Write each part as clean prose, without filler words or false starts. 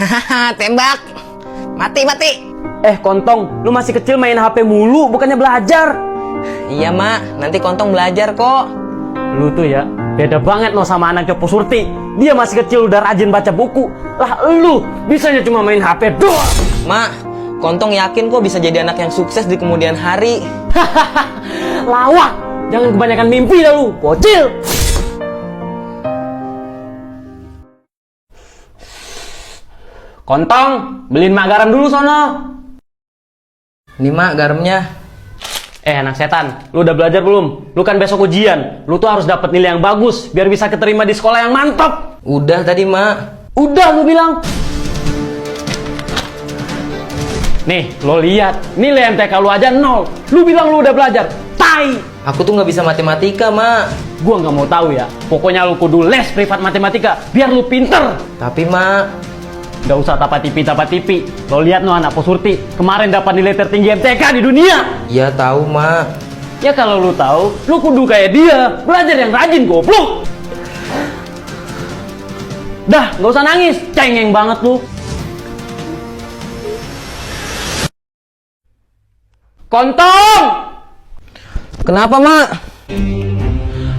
Hahaha, tembak. Mati. Kontong, lu masih kecil main HP mulu, bukannya belajar. Iya, Mak. Nanti Kontong belajar kok. Lu tuh ya, beda banget no sama anak Copo Surti. Dia masih kecil udah rajin baca buku. Lah lu, bisanya cuma main HP doang. Mak, Kontong yakin kok bisa jadi anak yang sukses di kemudian hari. Lawak, jangan kebanyakan mimpi dah lu, bocil. Kontong, beliin mak garam dulu sono. Nih, Mak, garamnya. Anak setan, lu udah belajar belum? Lu kan besok ujian, lu tuh harus dapat nilai yang bagus biar bisa keterima di sekolah yang mantap. Udah tadi, Mak. Udah lu bilang. Nih, lo lihat, nilai MTK lu aja 0. Lu bilang lu udah belajar. Tai. Aku tuh nggak bisa matematika, Mak. Gua nggak mau tahu ya. Pokoknya lu kudu les privat matematika biar lu pinter. Tapi, Mak, Gak usah tapat tipi. Lo lihat no anak Posurti kemarin dapat nilai tertinggi MTK di dunia. ya tahu, Mak. Ya kalau lu tahu, lu kudu kayak dia, belajar yang rajin goblok. Dah, gak usah nangis, cengeng banget lu. Kontong! Kenapa, Mak?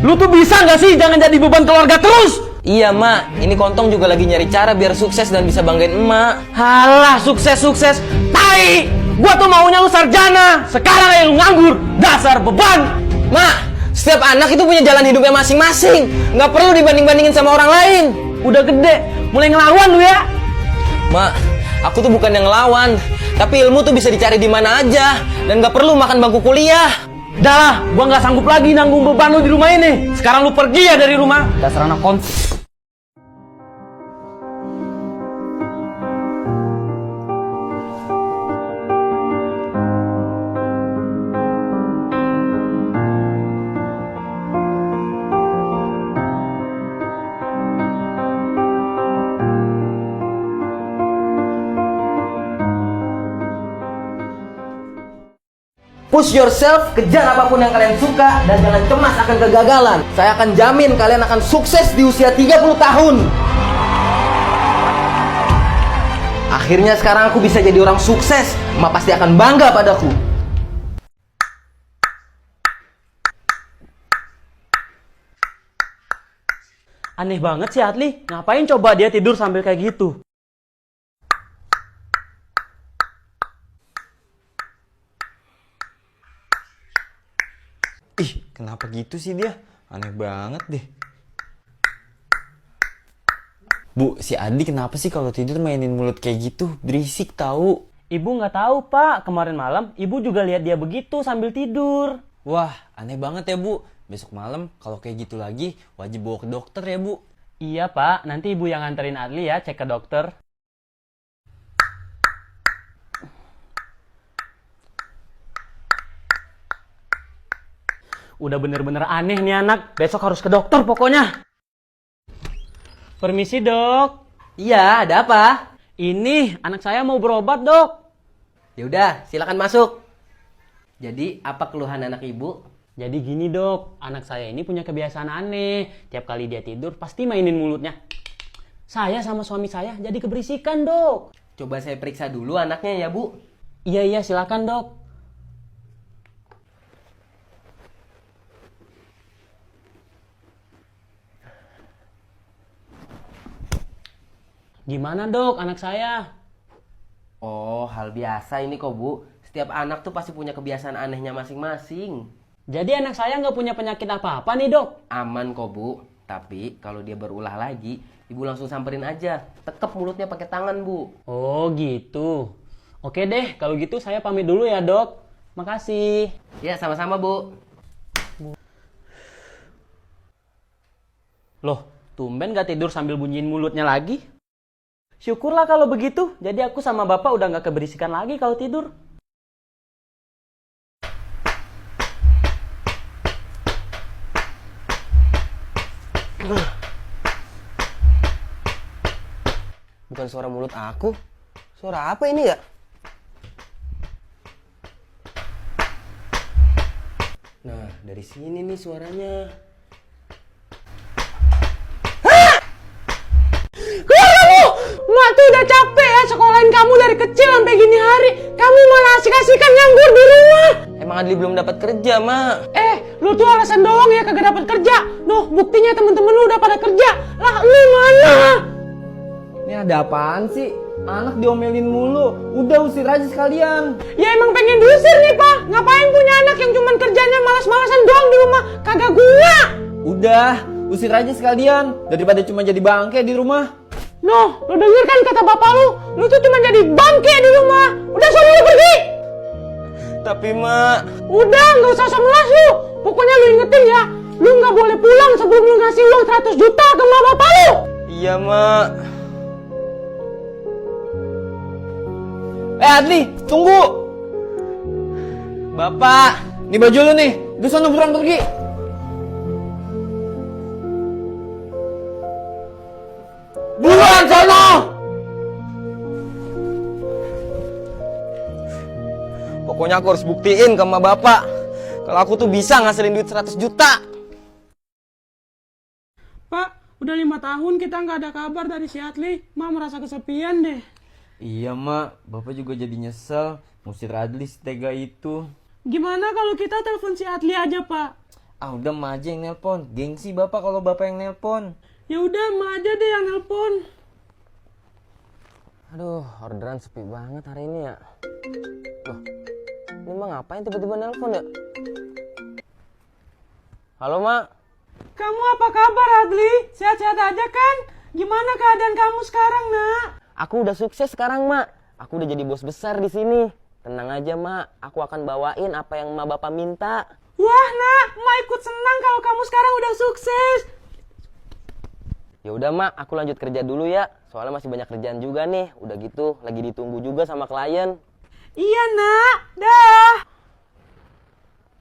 Lu tuh bisa gak sih jangan jadi beban keluarga terus? Iya, Mak. Ini Kontong juga lagi nyari cara biar sukses dan bisa banggain emak. Halah, sukses. Tai! Gua tuh maunya lu sarjana. Sekarang aja lu nganggur. Dasar beban. Mak, setiap anak itu punya jalan hidupnya masing-masing. Nggak perlu dibanding-bandingin sama orang lain. Udah gede, mulai ngelawan lu ya. Mak, aku tuh bukan yang ngelawan. Tapi ilmu tuh bisa dicari di mana aja. Dan nggak perlu makan bangku kuliah. Dah lah, gua nggak sanggup lagi nanggung beban lu di rumah ini. Sekarang lu pergi ya dari rumah. Dasar anak kontol. Push yourself, kejar apapun yang kalian suka, dan jangan cemas akan kegagalan. Saya akan jamin kalian akan sukses di usia 30 tahun. Akhirnya sekarang aku bisa jadi orang sukses. Emak pasti akan bangga padaku. Aneh banget sih Adli. Ngapain coba dia tidur sambil kayak gitu? Ih, kenapa gitu sih dia? Aneh banget deh. Bu, si Adi kenapa sih kalau tidur mainin mulut kayak gitu? Berisik tahu. Ibu nggak tahu pak. Kemarin malam ibu juga lihat dia begitu sambil tidur. Wah, aneh banget ya bu. Besok malam kalau kayak gitu lagi wajib bawa ke dokter ya bu. Iya pak. Nanti ibu yang nganterin Adli ya cek ke dokter. Udah bener-bener aneh nih anak. Besok harus ke dokter pokoknya. Permisi dok. Iya, ada apa? Ini anak saya mau berobat dok. Ya udah, silakan masuk. Jadi, apa keluhan anak ibu? Jadi gini dok, anak saya ini punya kebiasaan aneh. Tiap kali dia tidur pasti mainin mulutnya. Saya sama suami saya jadi keberisikan dok. Coba saya periksa dulu anaknya ya, Bu. Iya silakan dok. Gimana dok anak saya? Oh, hal biasa ini kok, Bu. Setiap anak tuh pasti punya kebiasaan anehnya masing-masing. Jadi anak saya nggak punya penyakit apa-apa nih dok? Aman kok, Bu. Tapi kalau dia berulah lagi, ibu langsung samperin aja. Tekep mulutnya pakai tangan, Bu. Oh gitu. Oke deh, kalau gitu saya pamit dulu ya dok. Makasih. Ya, sama-sama, Bu. Loh, tumben gak tidur sambil bunyiin mulutnya lagi? Syukurlah kalau begitu. Jadi aku sama bapak udah gak keberisikan lagi kalau tidur. Bukan suara mulut aku. Suara apa ini ya? Nah, dari sini nih suaranya. Keluar kamu! Mak tuh udah capek. sekolahin kamu dari kecil sampai gini hari. Kamu malah asik-asikan nganggur di rumah. Emang Adli belum dapat kerja, Mak. Lu tuh alasan doang ya kagak dapat kerja. Noh, buktinya temen-temen lu udah pada kerja. Lah, lu mana? Ini ada apaan sih? Anak diomelin mulu. Udah usir aja sekalian. Ya emang pengen diusir nih, Pak. Ngapain punya anak yang cuman kerjanya malas-malasan doang di rumah? Kagak guna. Udah, usir aja sekalian. Daripada cuma jadi bangke di rumah. Noh, lu denger kan kata bapak lu? Lu tuh cuma jadi bangke di rumah. Udah suruh lu pergi. Tapi, Mak. Udah, nggak usah semelas lu. Pokoknya lu ingetin ya, lu nggak boleh pulang sebelum lu ngasih uang 100 juta ke emak bapak lu. Iya, Mak. Adli, tunggu. Bapak. Nih baju lu nih. Gue sono buruan pergi. Buruan sono. Pokoknya aku harus buktiin ke emak bapak kalau aku tuh bisa ngasilin duit 100 juta. Pak, udah 5 tahun kita nggak ada kabar dari si Adli. Mak merasa kesepian deh. Iya, Mak. Bapak juga jadi nyesel ngusir Adli setega itu. Gimana kalau kita telepon si Adli aja, Pak? Ah, udah Mak aja yang nelpon. Gengsi Bapak kalau Bapak yang nelpon. Ya udah, Mak aja deh yang nelpon. Aduh, orderan sepi banget hari ini ya. Loh, ini Mak ngapain tiba-tiba nelpon ya? Halo, Mak. Kamu apa kabar, Adli? Sehat-sehat aja kan? Gimana keadaan kamu sekarang, Nak? Aku udah sukses sekarang, Mak. Aku udah jadi bos besar di sini. Tenang aja, Mak. Aku akan bawain apa yang Mak Bapak minta. Wah, Nak, Mak ikut senang kalau kamu sekarang udah sukses. Ya udah, Mak, aku lanjut kerja dulu ya. Soalnya masih banyak kerjaan juga nih. Udah gitu, lagi ditunggu juga sama klien. Iya, Nak. Dah.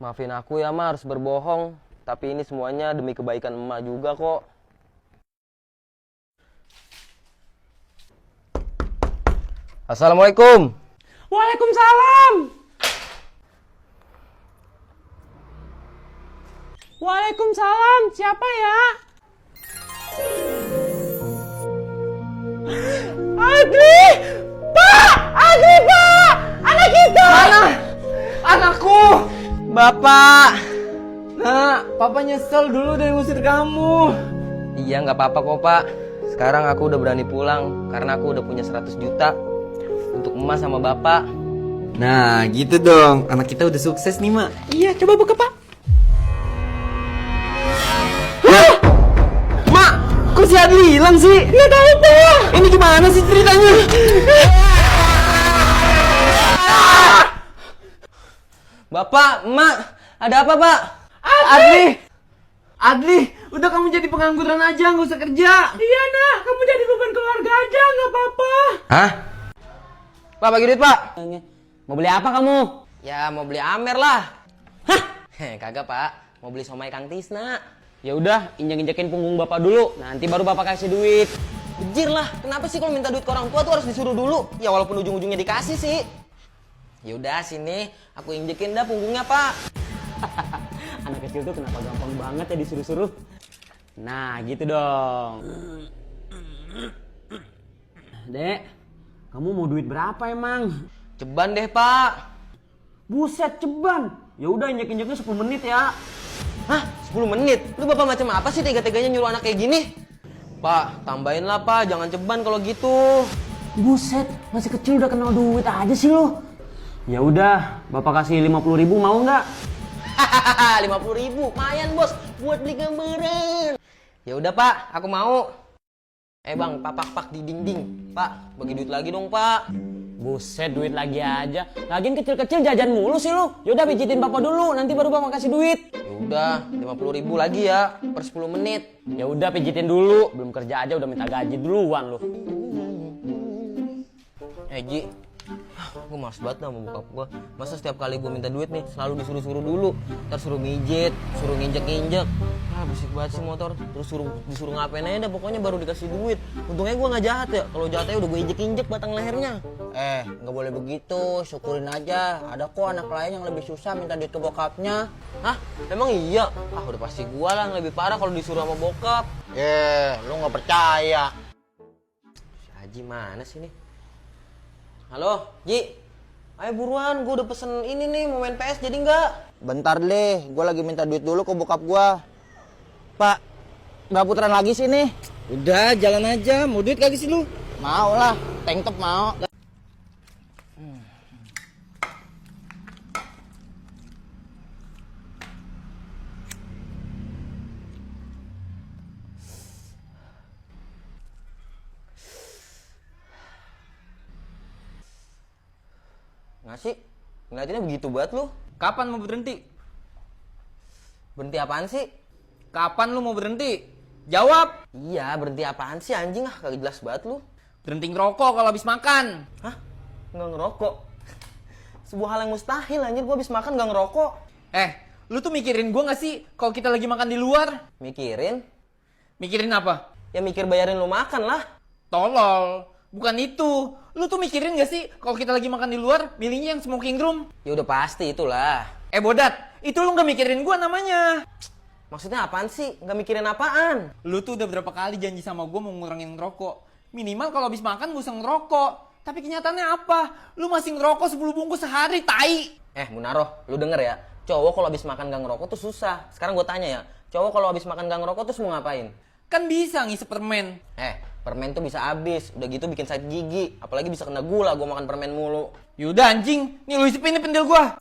Maafin aku ya, Mak, harus berbohong. Tapi ini semuanya demi kebaikan Emak juga kok. Assalamualaikum. Waalaikumsalam. Waalaikumsalam. Siapa ya? Adli! Pak! Adli, Pak! Anak kita! Mana? Anakku! Bapak. Nah, Papa nyesel dulu udah ngusir kamu. Iya, nggak apa-apa kok, Pak. Sekarang aku udah berani pulang karena aku udah punya 100 juta untuk Emak sama Bapak. Nah, gitu dong. Anak kita udah sukses nih, Mak. Iya, coba buka, Pak. Mak, kok si Adli hilang sih? Nggak tahu, Pak. Ini gimana sih ceritanya? Bapak, Emak, ada apa, Pak? Adli, udah kamu jadi pengangguran aja, nggak usah kerja. Iya, Nak. Kamu jadi beban keluarga aja, nggak apa-apa. Hah? Pak, bagi duit, Pak. Mau beli apa kamu? Ya, mau beli Amer lah. Hah? Kagak, Pak. Mau beli somai Kang Tisna. Ya udah, injek-injekin punggung Bapak dulu. Nanti baru Bapak kasih duit. Bejir lah. Kenapa sih kalau minta duit ke orang tua tuh harus disuruh dulu? Ya walaupun ujung-ujungnya dikasih sih. Ya udah, sini aku injekin dah punggungnya, Pak. Anak kecil tuh kenapa gampang banget ya disuruh-suruh? Nah, gitu dong. Dek, kamu mau duit berapa emang? Ceban deh, Pak. Buset, ceban. Ya udah, injek-injeknya 10 menit ya. Hah? 10 menit? Lu Bapak macam apa sih tega-teganya nyuruh anak kayak gini? Pak, tambahin lah, Pak. Jangan ceban kalau gitu. Buset, masih kecil udah kenal duit aja sih lo. Ya udah, Bapak kasih 50.000 mau nggak? Hahaha, 50.000, lumayan bos, buat beli gambaran. Ya udah Pak, aku mau. Bang, pak di dinding. Pak, bagi duit lagi dong Pak. Buset, duit lagi aja. Lagian kecil-kecil jajan mulu sih lu. Yaudah pijitin Bapak dulu, nanti baru Bapak kasih duit. Ya udah, 50.000 lagi ya per 10 menit. Ya udah pijitin dulu, belum kerja aja udah minta gaji duluan lu. Ji, gue males banget sama bokap gue. Masa setiap kali gue minta duit nih selalu disuruh-suruh dulu. Ntar suruh mijit, suruh nginjek-nginjek. Ah, berisik banget sih motor. Terus disuruh ngapain aja dah, pokoknya baru dikasih duit. Untungnya gue gak jahat ya. Kalau jahatnya udah gue injek-injek batang lehernya. Gak boleh begitu, syukurin aja. Ada kok anak lain yang lebih susah minta duit ke bokapnya. Hah? Emang iya? Ah, udah pasti gue lah yang lebih parah kalau disuruh sama bokap. Lu gak percaya. Si Haji mana sih nih? Halo, Ji. Ayo buruan, gue udah pesen ini nih, mau main PS jadi nggak? Bentar deh, gue lagi minta duit dulu ke bokap gue. Pak, nggak putaran lagi sih nih. Udah, jalan aja. Mau duit kagak sih lu? Mau lah, tank top mau. Nggak sih? Ngeliatinnya begitu banget lu. Kapan mau berhenti? Berhenti apaan sih? Kapan lu mau berhenti? Jawab. Iya, berhenti apaan sih anjing ah, kagak jelas banget lu. Berhenti ngerokok kalau habis makan. Hah? Nggak ngerokok? Sebuah hal yang mustahil anjir, gue habis makan nggak ngerokok. Lu tuh mikirin gua nggak sih kalau kita lagi makan di luar? Mikirin? Mikirin apa? Ya mikir bayarin lu makan lah. Tolol. Bukan itu. Lu tuh mikirin gak sih kalau kita lagi makan di luar, milihnya yang smoking room? Ya udah pasti itulah. Bodat, itu lu gak mikirin gua namanya. Maksudnya apaan sih? Nggak mikirin apaan? Lu tuh udah berapa kali janji sama gua mau ngurangin ngerokok. Minimal kalau habis makan gak usah ngerokok. Tapi kenyataannya apa? Lu masih ngerokok 10 bungkus sehari, tai. Munaroh, lu denger ya. Cowok kalau habis makan gak ngerokok tuh susah. Sekarang gue tanya ya. Cowok kalau habis makan gak ngerokok tuh mau ngapain? Kan bisa ngisep permen. Permen tuh bisa habis. Udah gitu bikin sakit gigi. Apalagi bisa kena gula gue makan permen mulu. Yaudah anjing, nih lu isipin nih pendil gua.